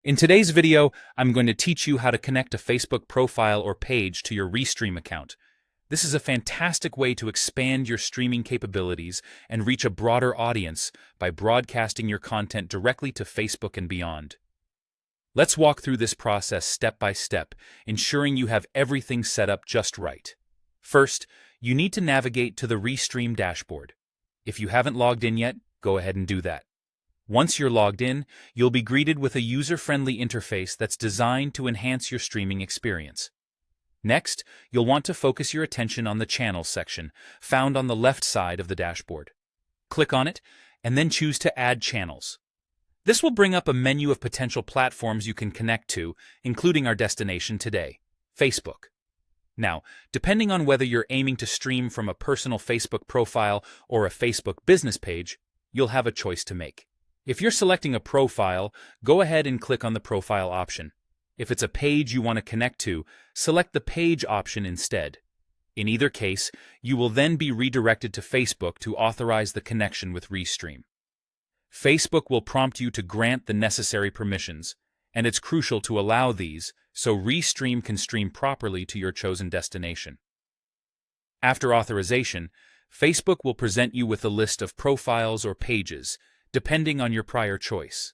In today's video, I'm going to teach you how to connect a Facebook profile or page to your Restream account. This is a fantastic way to expand your streaming capabilities and reach a broader audience by broadcasting your content directly to Facebook and beyond. Let's walk through this process step by step, ensuring you have everything set up just right. First, you need to navigate to the Restream dashboard. If you haven't logged in yet, go ahead and do that. Once you're logged in, you'll be greeted with a user-friendly interface that's designed to enhance your streaming experience. Next, you'll want to focus your attention on the Channels section, found on the left side of the dashboard. Click on it, and then choose to Add Channels. This will bring up a menu of potential platforms you can connect to, including our destination today, Facebook. Now, depending on whether you're aiming to stream from a personal Facebook profile or a Facebook business page, you'll have a choice to make. If you're selecting a profile, go ahead and click on the profile option. If it's a page you want to connect to, select the page option instead. In either case, you will then be redirected to Facebook to authorize the connection with Restream. Facebook will prompt you to grant the necessary permissions, and it's crucial to allow these so Restream can stream properly to your chosen destination. After authorization, Facebook will present you with a list of profiles or pages, depending on your prior choice.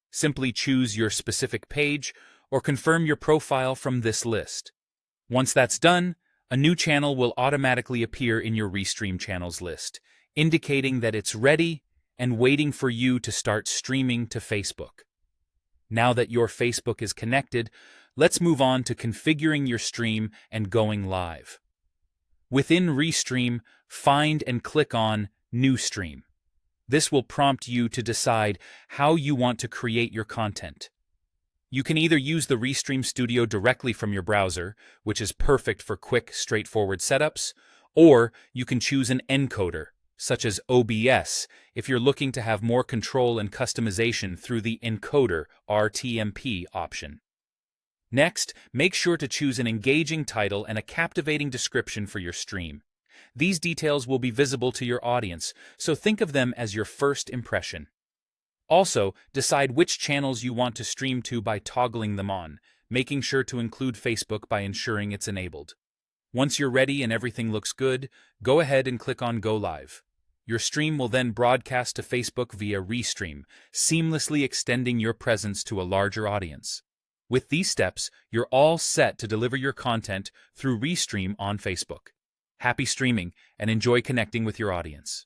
Simply choose your specific page or confirm your profile from this list. Once that's done, a new channel will automatically appear in your Restream channels list, indicating that it's ready and waiting for you to start streaming to Facebook. Now that your Facebook is connected, let's move on to configuring your stream and going live. Within Restream, find and click on New Stream. This will prompt you to decide how you want to create your content. You can either use the Restream Studio directly from your browser, which is perfect for quick, straightforward setups, or you can choose an encoder, such as OBS, if you're looking to have more control and customization through the encoder RTMP option. Next, make sure to choose an engaging title and a captivating description for your stream. These details will be visible to your audience, so think of them as your first impression. Also, decide which channels you want to stream to by toggling them on, making sure to include Facebook by ensuring it's enabled. Once you're ready and everything looks good, go ahead and click on Go Live. Your stream will then broadcast to Facebook via Restream, seamlessly extending your presence to a larger audience. With these steps, you're all set to deliver your content through Restream on Facebook. Happy streaming and enjoy connecting with your audience.